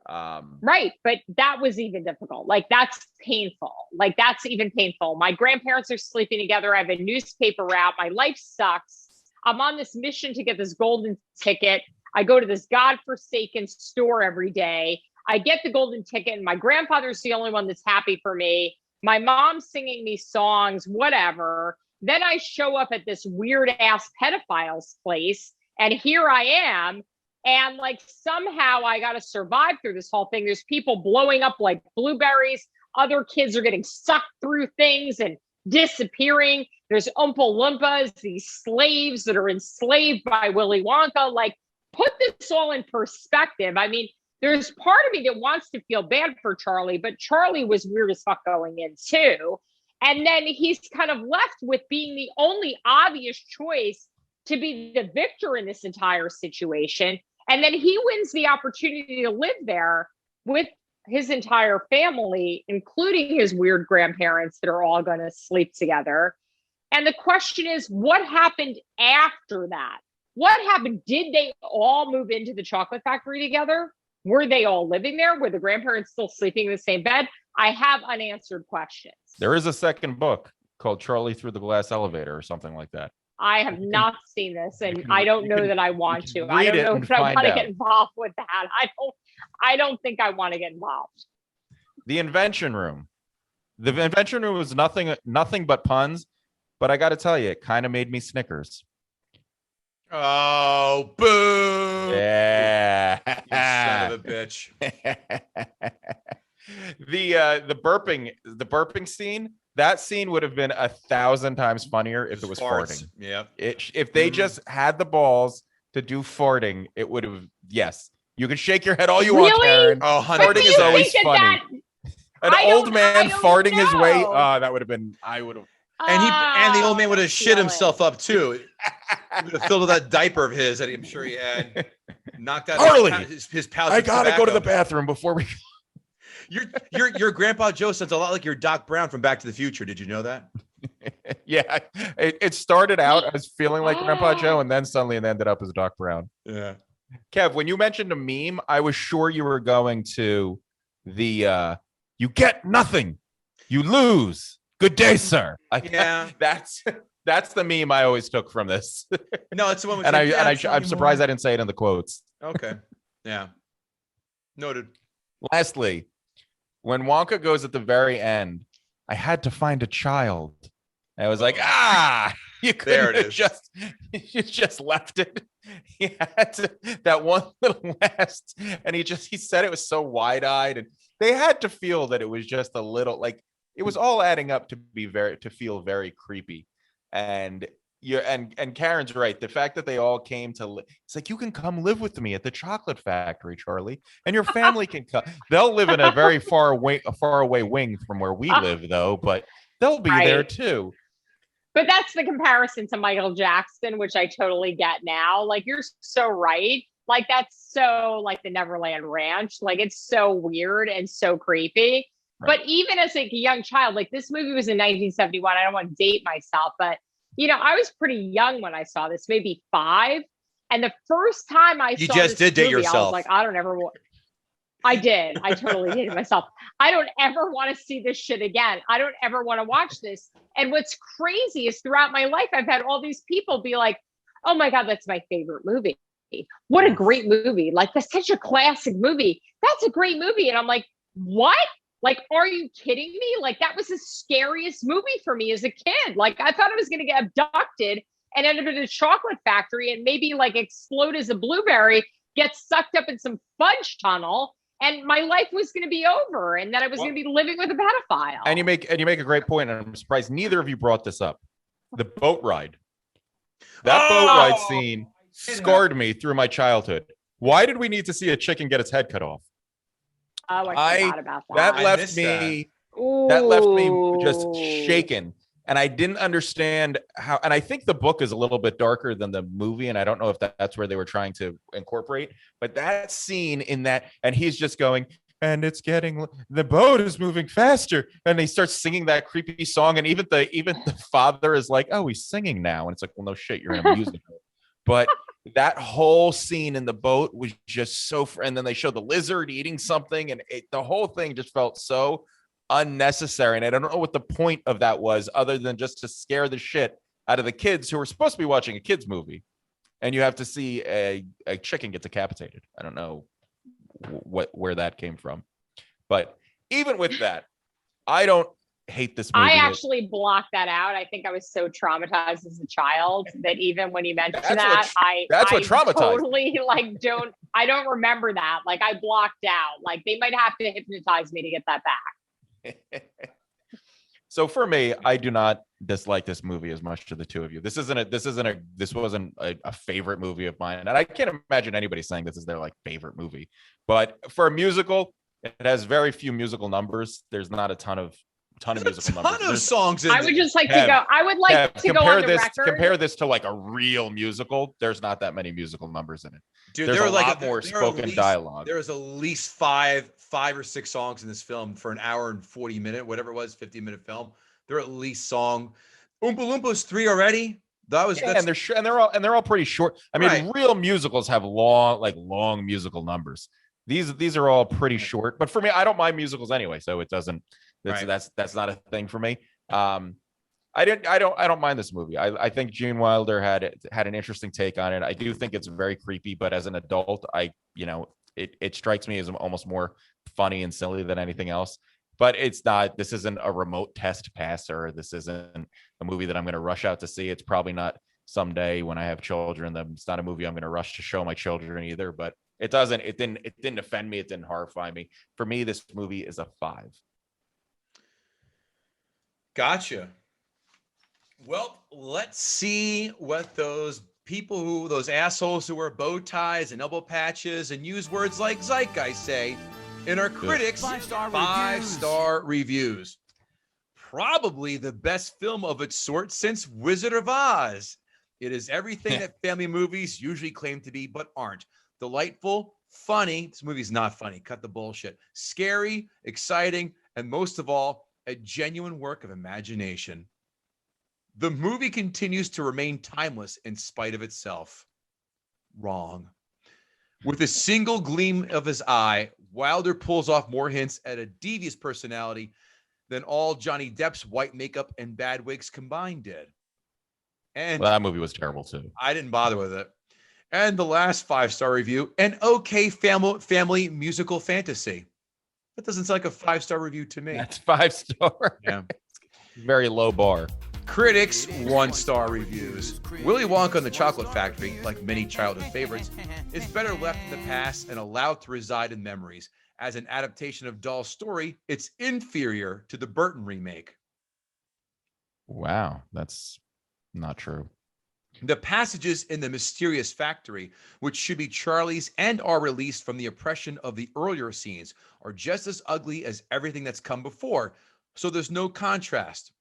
Right. But that was even difficult. Like, that's painful. Like, that's even painful. My grandparents are sleeping together. I have a newspaper route. My life sucks. I'm on this mission to get this golden ticket. I go to this godforsaken store every day. I get the golden ticket, and my grandfather's the only one that's happy for me. My mom's singing me songs, whatever. Then I show up at this weird ass pedophile's place, and here I am. And like, somehow I got to survive through this whole thing. There's people blowing up like blueberries. Other kids are getting sucked through things and disappearing. There's Oompa Loompas, these slaves that are enslaved by Willy Wonka. Like, put this all in perspective. I mean, there's part of me that wants to feel bad for Charlie, but Charlie was weird as fuck going in too. And then he's kind of left with being the only obvious choice to be the victor in this entire situation. And then he wins the opportunity to live there with his entire family, including his weird grandparents that are all going to sleep together. And the question is, what happened after that? What happened? Did they all move into the chocolate factory together? Were they all living there? Were the grandparents still sleeping in the same bed? I have unanswered questions.
There is a second book called Charlie Through the Glass Elevator or something like that.
I have not seen this, and I don't know that I want to. I don't know if I want to get involved with that. I don't think I want to get involved.
The Invention Room. The Invention Room was nothing but puns, but I got to tell you, it kind of made me Snickers.
Oh, boo!
Yeah,
You son of a bitch.
The burping scene. That scene would have been 1,000 times funnier if it was farting.
Yeah.
If they just had the balls to do farting, it would have. Yes, you can shake your head all you want, Karyn.
Oh,
Farting is always funny. An old man farting his way. That would have been. I would have.
And the old man would have shit himself up too. He would have filled that diaper of his that I'm sure he had. Knocked out his pouch.
I gotta go to the bathroom before we.
Your Grandpa Joe sounds a lot like your Doc Brown from Back to the Future. Did you know that?
Yeah, it started out as feeling like Grandpa Joe, and then suddenly it ended up as Doc Brown.
Yeah.
Kev, when you mentioned a meme, I was sure you were going to the you get nothing, you lose. Good day, sir.
Yeah.
That's the meme I always took from this.
No, it's the one with
And
Jim
I'm surprised I didn't say it in the quotes.
Okay. Yeah. Noted.
Lastly, when Wonka goes at the very end, I had to find a child. I was like, you
There
couldn't
it
have
is.
you just left it. He had to, that one little last, and he said it was so wide-eyed, and they had to feel that it was just a little, like, it was all adding up to feel very creepy. And and Karen's right. The fact that they all came to, it's like, you can come live with me at the chocolate factory, Charlie, and your family can come. They'll live in a very far away wing from where we live, though, but they'll be there too.
But that's the comparison to Michael Jackson, which I totally get now. Like, you're so right. Like, that's so like the Neverland Ranch. Like, it's so weird and so creepy. Right. But even as like a young child, like, this movie was in 1971. I don't want to date myself, but I was pretty young when I saw this, maybe 5. And the first time I saw
just did date
movie,
yourself.
I was like, I don't ever want. I did. I totally dated myself. I don't ever want to see this shit again. I don't ever want to watch this. And what's crazy is throughout my life, I've had all these people be like, oh my God, that's my favorite movie. What a great movie. Like, that's such a classic movie. That's a great movie. And I'm like, what? Like, are you kidding me? Like, that was the scariest movie for me as a kid. Like, I thought I was going to get abducted and end up in a chocolate factory and maybe like explode as a blueberry, get sucked up in some fudge tunnel, and my life was going to be over, and then I was going to be living with a pedophile.
And you make a great point, and I'm surprised neither of you brought this up. The boat ride. That boat ride scene scarred me through my childhood. Why did we need to see a chicken get its head cut off?
Oh, I forgot about that.
That left me just shaken. And I didn't understand how, and I think the book is a little bit darker than the movie, and I don't know if that's where they were trying to incorporate, but that scene in that, and he's just going, and the boat is moving faster, and he starts singing that creepy song, and even the father is like, oh, he's singing now, and it's like, well, no shit, you're in a musical. But that whole scene in the boat was just so, and then they show the lizard eating something, and the whole thing just felt so unnecessary. And I don't know what the point of that was, other than just to scare the shit out of the kids who were supposed to be watching a kids movie, and you have to see a chicken get decapitated. I don't know where that came from, but even with that, I don't hate this movie.
I actually blocked that out. I think I was so traumatized as a child that even when you mentioned I
traumatized.
Totally I don't remember that. Like, I blocked out. Like, they might have to hypnotize me to get that back.
So for me, I do not dislike this movie as much to the two of you. This wasn't a favorite movie of mine, and I can't imagine anybody saying this is their like favorite movie. But for a musical, it has very few musical numbers. There's not a ton of musical numbers.
There's songs in
I would just like to go. I would like to go on the record.
Compare this to like a real musical. There's not that many musical numbers in it.
Dude,
there's a lot more spoken dialogue.
There was at least five or six songs in this film for an hour and 40 minute, whatever it was, 50-minute film. There are at least Oompa Loompas 3 already.
And they're all pretty short. I mean, real musicals have long musical numbers. These are all pretty short. But for me, I don't mind musicals anyway, so it doesn't. That's not a thing for me. I don't mind this movie. I think Gene Wilder had an interesting take on it. I do think it's very creepy, but as an adult, it strikes me as almost more funny and silly than anything else. But this isn't a remote test passer. This isn't a movie that I'm going to rush out to see. It's probably not someday when I have children. It's not a movie I'm going to rush to show my children either, but it didn't offend me. It didn't horrify me. For me, this movie is a 5.
Gotcha. Well, let's see what those assholes who wear bow ties and elbow patches and use words like zeitgeist say in our critics' 5-star reviews. Probably the best film of its sort since Wizard of Oz. It is everything that family movies usually claim to be, but aren't. Delightful, funny. This movie's not funny. Cut the bullshit. Scary, exciting, and most of all, a genuine work of imagination. The movie continues to remain timeless in spite of itself. Wrong. With a single gleam of his eye, Wilder pulls off more hints at a devious personality than all Johnny Depp's white makeup and bad wigs combined did. And
Well, that movie was terrible too.
I didn't bother with it. And the last 5-star review, an okay family musical fantasy. That doesn't sound like a 5-star review to me.
That's 5-star.
Yeah.
Very low bar.
Critics 1-star reviews. Willy Wonka and the Chocolate Factory, like many childhood favorites, is better left in the past and allowed to reside in memories. As an adaptation of Doll's story, it's inferior to the Burton remake.
Wow, that's not true.
The passages in the mysterious factory, which should be Charlie's and are released from the oppression of the earlier scenes, are just as ugly as everything that's come before, so there's no contrast.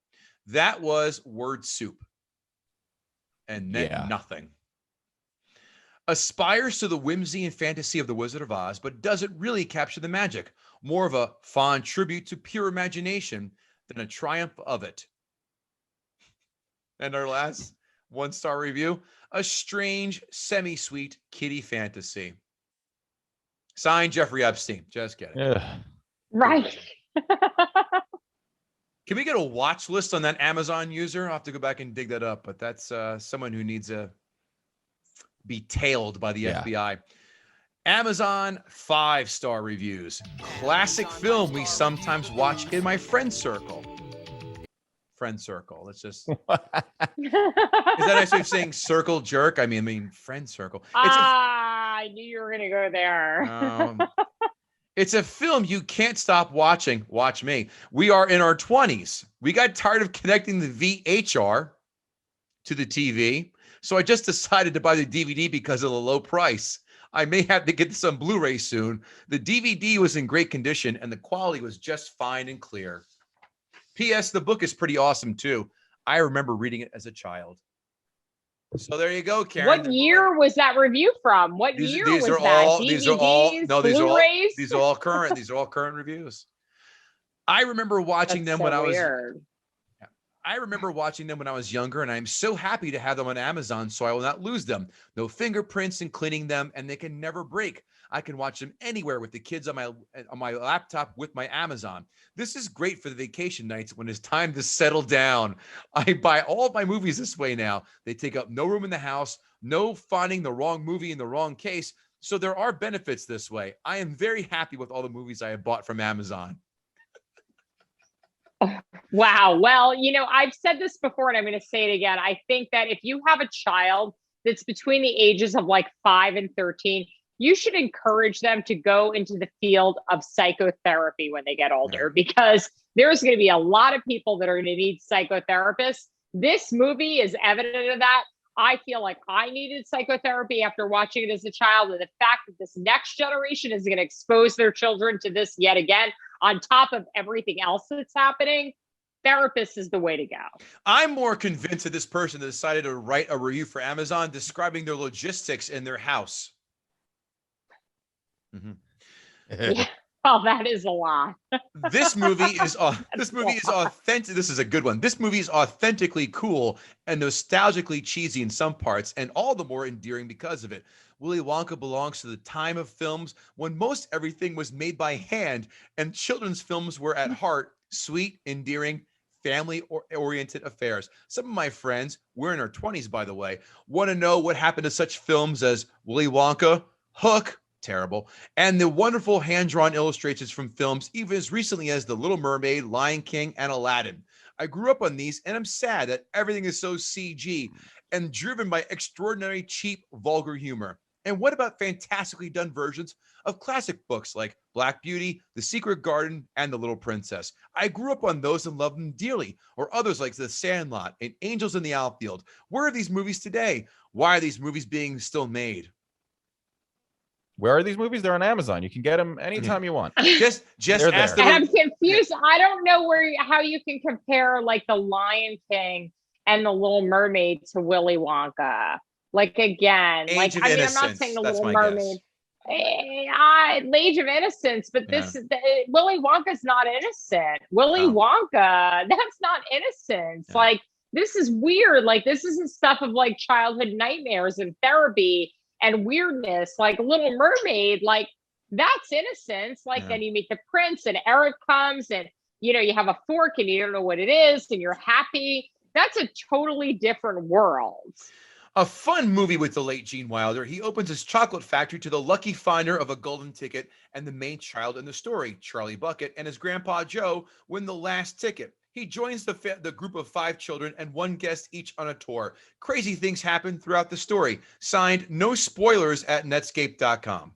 That was word soup and meant nothing. Aspires to the whimsy and fantasy of the Wizard of Oz, but doesn't really capture the magic. More of a fond tribute to pure imagination than a triumph of it. And our last 1-star review, a strange, semi-sweet kiddie fantasy. Signed, Jeffrey Epstein. Just kidding.
Yeah.
Right.
Can we get a watch list on that Amazon user? I'll have to go back and dig that up, but that's someone who needs to be tailed by the FBI. Amazon 5-star reviews. Classic film we sometimes watch in my friend circle. Friend circle. Let's just. Is that actually saying circle jerk? I mean friend circle.
I knew you were going to go there.
It's a film you can't stop watching. Watch me. We are in our 20s. We got tired of connecting the VHR to the TV, so I just decided to buy the DVD because of the low price. I may have to get this on Blu-ray soon. The DVD was in great condition, and the quality was just fine and clear. P.S. The book is pretty awesome, too. I remember reading it as a child. So there you go, Karyn.
What year was that review from? What year was that?
These are all
Blu-rays?
These are all current. These are all current reviews. I remember watching them when I was younger, and I'm so happy to have them on Amazon so I will not lose them. No fingerprints in cleaning them, and they can never break. I can watch them anywhere with the kids on my laptop with my Amazon. This is great for the vacation nights when it's time to settle down. I buy all of my movies this way now. They take up no room in the house, no finding the wrong movie in the wrong case. So there are benefits this way. I am very happy with all the movies I have bought from Amazon.
Wow. Well, I've said this before and I'm going to say it again. I think that if you have a child that's between the ages of like 5 and 13, you should encourage them to go into the field of psychotherapy when they get older, because there's going to be a lot of people that are going to need psychotherapists. This movie is evident of that. I feel like I needed psychotherapy after watching it as a child. And the fact that this next generation is going to expose their children to this yet again, on top of everything else that's happening, therapist is the way to go. I'm
more convinced that this person decided to write a review for Amazon describing their logistics in their house.
Yeah. Well, that is a lot.
This movie is authentic. This is a good one. This movie is authentically cool and nostalgically cheesy in some parts, and all the more endearing because of it. Willy Wonka belongs to the time of films when most everything was made by hand, and children's films were at heart sweet, endearing, family-oriented affairs. Some of my friends, we're in our 20s, by the way, want to know what happened to such films as Willy Wonka, Hook, terrible, and the wonderful hand-drawn illustrations from films even as recently as The Little Mermaid, Lion King, and Aladdin. I grew up on these, and I'm sad that everything is so CG and driven by extraordinary, cheap, vulgar humor. And what about fantastically done versions of classic books like Black Beauty, The Secret Garden, and The Little Princess? I grew up on those and loved them dearly, or others like The Sandlot and Angels in the Outfield. Where are these movies today? Why are these movies being still made?
Where are these movies? They're on Amazon. You can get them anytime you want.
Just ask them.
And I'm confused. I don't know how you can compare like The Lion King and The Little Mermaid to Willy Wonka. Like again, I'm not saying The Little Mermaid. Age of Innocence, but Willy Wonka's not innocent. Willy Wonka, that's not innocence. Yeah. Like this is weird. Like, this isn't stuff of like childhood nightmares and therapy and weirdness. Like Little Mermaid, like that's innocence. Like, then you meet the prince and Eric comes and, you have a fork and you don't know what it is and you're happy. That's a totally different world.
A fun movie with the late Gene Wilder. He opens his chocolate factory to the lucky finder of a golden ticket, and the main child in the story, Charlie Bucket, and his grandpa Joe win the last ticket. He joins the group of 5 children and 1 guest each on a tour. Crazy things happen throughout the story. Signed, no spoilers at Netscape.com.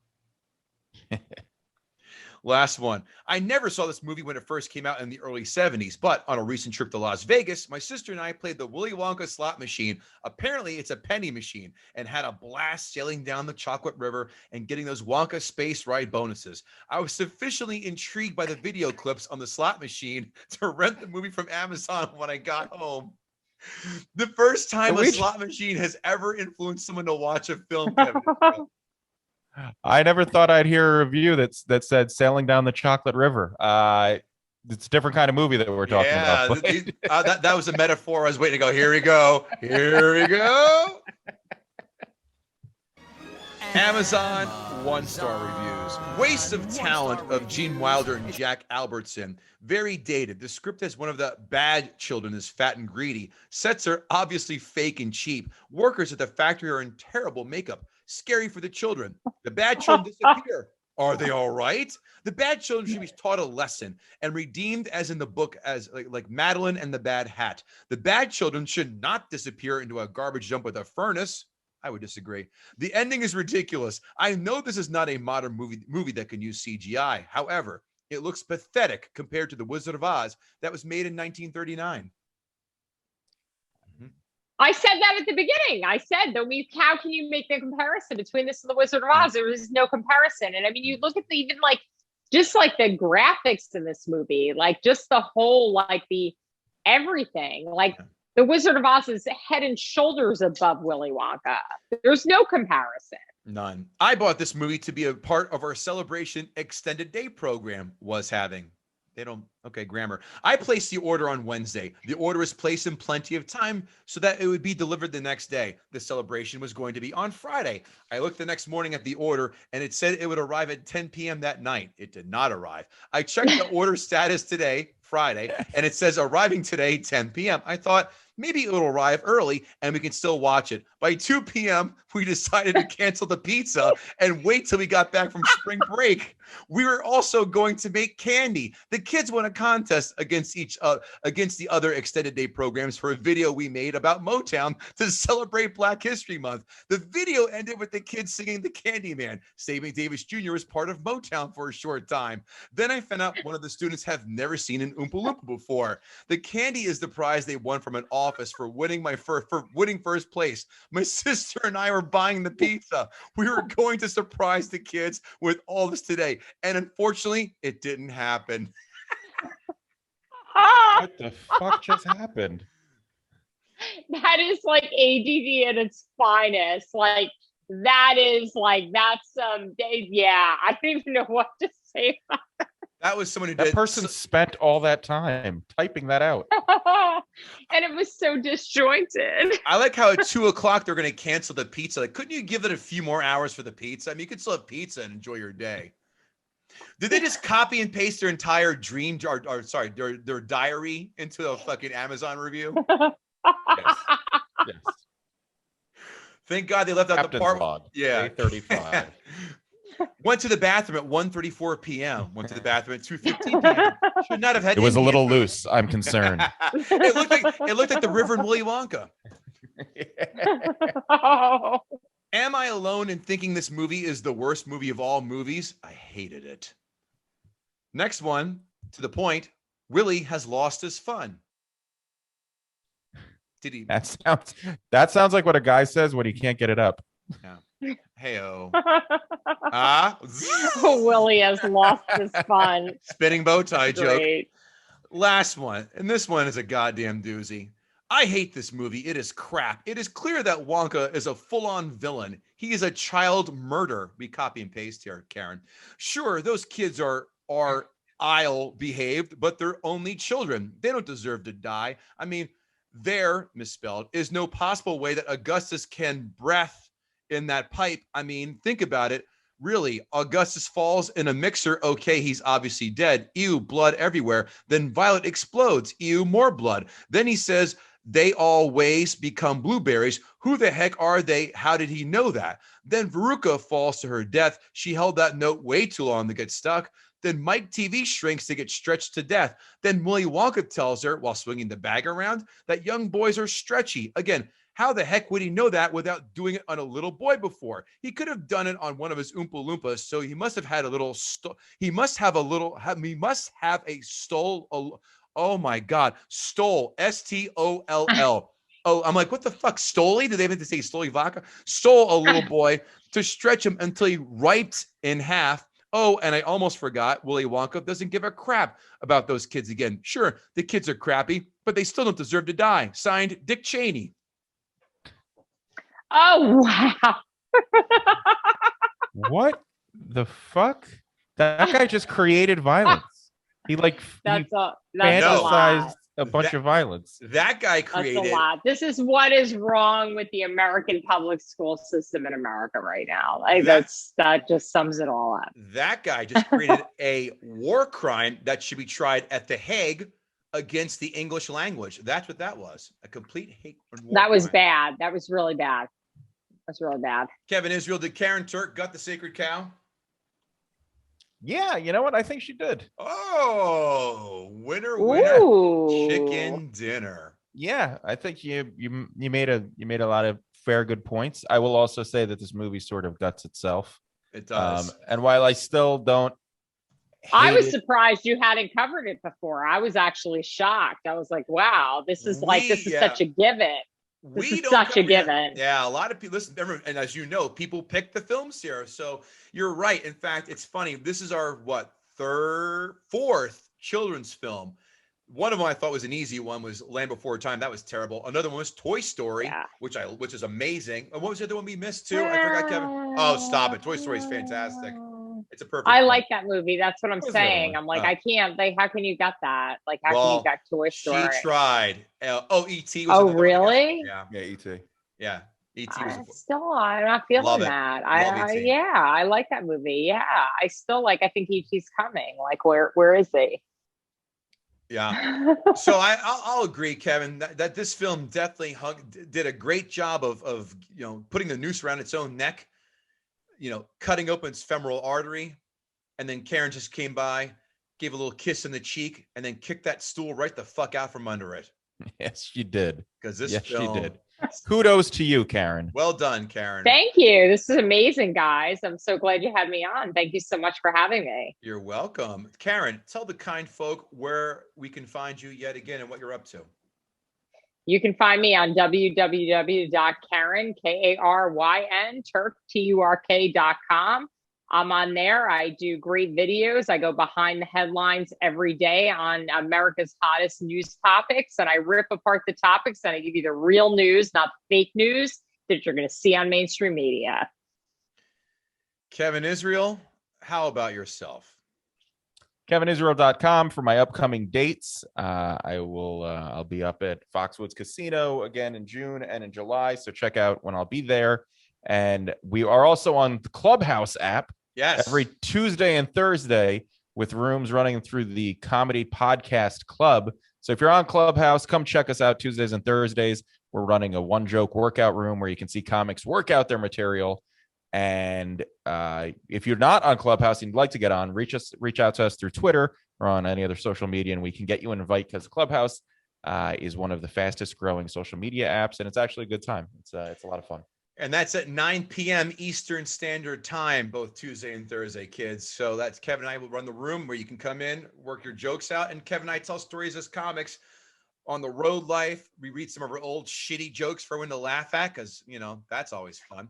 Last one. I never saw this movie when it first came out in the early 70s, but on a recent trip to Las Vegas, my sister and I played the Willy Wonka slot machine. Apparently, it's a penny machine, and had a blast sailing down the chocolate river and getting those Wonka space ride bonuses. I was sufficiently intrigued by the video clips on the slot machine to rent the movie from Amazon when I got home. The first time a slot machine has ever influenced someone to watch a film, Kevin.
I never thought I'd hear a review that said Sailing Down the Chocolate River. It's a different kind of movie that we're talking about.
That was a metaphor. I was waiting to go, here we go. Here we go. Amazon 1-star reviews. Waste of talent of Gene Wilder and Jack Albertson. Very dated. The script has one of the bad children is fat and greedy. Sets are obviously fake and cheap. Workers at the factory are in terrible makeup. Scary for the children. The bad children disappear. Are they all right? The bad children should be taught a lesson and redeemed as in the book as like Madeline and the Bad Hat. The bad children should not disappear into a garbage dump with a furnace. I would disagree. The ending is ridiculous. I know this is not a modern movie that can use CGI. However, it looks pathetic compared to The Wizard of Oz that was made in 1939.
I said that at the beginning. I said that how can you make the comparison between this and The Wizard of Oz? There is no comparison. And I mean, you look at the the graphics in this movie, like just the whole, like the everything, like The Wizard of Oz is head and shoulders above Willy Wonka. There's no comparison.
None. I bought this movie to be a part of our Celebration Extended Day program was having. Grammar. I placed the order on Wednesday. The order was placed in plenty of time so that it would be delivered the next day. The celebration was going to be on Friday. I looked the next morning at the order and it said it would arrive at 10 p.m. that night. It did not arrive. I checked the order status today, Friday, and it says arriving today, 10 p.m. I thought maybe it'll arrive early and we can still watch it. By 2 p.m., we decided to cancel the pizza and wait till we got back from spring break. We were also going to make candy. The kids won a contest against the other extended day programs for a video we made about Motown to celebrate Black History Month. The video ended with the kids singing The Candyman. Sammy Davis Jr. was part of Motown for a short time. Then I found out one of the students have never seen an Oompa Loompa before. The candy is the prize they won from an office for winning first place. My sister and I were buying the pizza. We were going to surprise the kids with all this today. And unfortunately, it didn't happen.
What the fuck just happened?
That is like ADD at its finest. Like, that's I don't even know what to say about that.
That was someone who
That person spent all that time typing that out.
And it was so disjointed.
I like how at 2:00 they're going to cancel the pizza. Like, couldn't you give it a few more hours for the pizza? I mean, you could still have pizza and enjoy your day. Did they just copy and paste their entire their diary into a fucking Amazon review?
Yes. Yes.
Thank God they left out
Captain's
the part.
log,
Yeah.
day 35.
Went to the bathroom at 1:34 p.m. Went to the bathroom at 2:15 p.m. Should not have had.
It was a
Indian
little
food.
loose. I'm concerned.
It looked like the river in Willy Wonka.
Oh.
Am I alone in thinking this movie is the worst movie of all movies? I hated it. Next one, to the point. Willy has lost his fun. Did he?
That sounds like what a guy says when he can't get it up.
Yeah. Hey-oh.
Willy has lost his fun.
Spinning bow tie joke.
Great.
Last one, and this one is a goddamn doozy. I hate this movie. It is crap. It is clear that Wonka is a full-on villain. He is a child murderer. We copy and paste here, Karen. Sure, those kids are behaved, but they're only children. They don't deserve to die. I mean, There, misspelled, is no possible way that Augustus can breath in that pipe. I mean, think about it. Really, Augustus falls in a mixer. Okay, he's obviously dead. Ew, blood everywhere. Then Violet explodes. Ew, more blood. Then he says, they always become blueberries. Who the heck are they? How did he know that? Then Veruca falls to her death. She held that note way too long to get stuck. Then Mike TV shrinks to get stretched to death. Then Willy Wonka tells her, while swinging the bag around, that young boys are stretchy. Again, how the heck would he know that without doing it on a little boy before? He could have done it on one of his Oompa Loompas, so he must have had a little, he must have a stole, oh my God, stole, S-T-O-L-L. Oh, I'm like, what the fuck, Stoli? Did they have to say Stoli Vodka? Stole a little boy to stretch him until he riped in half. Oh, and I almost forgot, Willy Wonka doesn't give a crap about those kids again. Sure, the kids are crappy, but they still don't deserve to die. Signed, Dick Cheney.
Oh, wow.
What the fuck? That guy just created violence. He
That's a
No.
lot.
fantasized a bunch of violence.
That guy
That's
created.
a lot. This is what is wrong with the American public school system in America right now. Like that just sums it all up.
That guy just created a war crime that should be tried at The Hague against the English language. That's what that was. A complete hate.
That was bad. That was really bad. That's really bad.
Kevin Israel, did Karyn Turk gut the sacred cow?
Yeah, you know what? I think she did.
Oh, winner,
Ooh.
chicken dinner.
Yeah, I think you made a lot of fair, good points. I will also say that this movie sort of guts itself.
It does.
And while I still don't,
I was
hate it-
surprised you hadn't covered it before. I was actually shocked. I was like, wow, this is such a given. This is such a given.
Yeah, a lot of people listen. And as you know, people pick the films here. So you're right. In fact, it's funny. This is our fourth children's film. One of them I thought was an easy one was Land Before Time. That was terrible. Another one was Toy Story, which is amazing. And what was the other one we missed too? I forgot, Kevin. Oh, stop it. Toy Story is fantastic. It's a perfect.
I like that movie. That's what I'm saying. I'm like, I can't. Like, how can you get that? Like, how can you get Toy Story?
She tried. E.T. was.
Oh, really?
Yeah,
E.T.
Yeah, E.T. was.
Still, I'm not feeling that. I like that movie. Yeah, I still like. I think E.T.'s coming. Like, where is he?
Yeah. So I'll agree, Kevin, that this film definitely did a great job of putting the noose around its own neck. Cutting open its femoral artery, and then Karyn just came by, gave a little kiss in the cheek, and then kicked that stool right the fuck out from under it.
Yes, she did.
Because this
film, she did. Kudos to you, Karyn.
Well done, Karyn.
Thank you. This is amazing, guys. I'm so glad you had me on. Thank you so much for having me.
You're welcome. Karyn, tell the kind folk where we can find you yet again and what you're up to.
You can find me on www.Karyn, Karyn, Turk, Turk.com. I'm on there. I do great videos. I go behind the headlines every day on America's hottest news topics, and I rip apart the topics and I give you the real news, not fake news that you're going to see on mainstream media.
Kevin Israel, how about yourself?
KevinIsrael.com for my upcoming dates. I'll be up at Foxwoods Casino again in June and in July. So check out when I'll be there. And we are also on the Clubhouse app.
Yes.
Every Tuesday and Thursday with rooms running through the Comedy Podcast Club. So if you're on Clubhouse, come check us out Tuesdays and Thursdays. We're running a one joke workout room where you can see comics work out their material. And if you're not on Clubhouse and you'd like to get on, reach out to us through Twitter or on any other social media, and we can get you an invite because Clubhouse is one of the fastest growing social media apps, and it's actually a good time. It's a lot of fun.
And that's at 9 p.m. Eastern Standard Time, both Tuesday and Thursday, kids. So that's Kevin and I will run the room where you can come in, work your jokes out, and Kevin and I tell stories as comics on the road life. We read some of our old shitty jokes for everyone to laugh at because, that's always fun.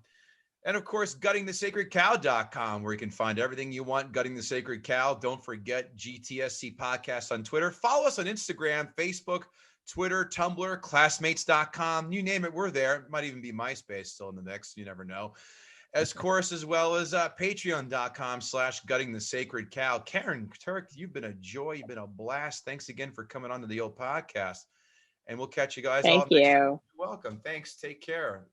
And of course, guttingthesacredcow.com, where you can find everything you want. Gutting the Sacred Cow. Don't forget GTSC podcast on Twitter. Follow us on Instagram, Facebook, Twitter, Tumblr, classmates.com. You name it, we're there. It might even be MySpace still in the mix. You never know. As well as patreon.com/guttingthesacredcow. Karyn Turk, you've been a joy. You've been a blast. Thanks again for coming on to the old podcast. and we'll catch you guys all
Thank
next time.
you.
You're welcome. Thanks. Take care.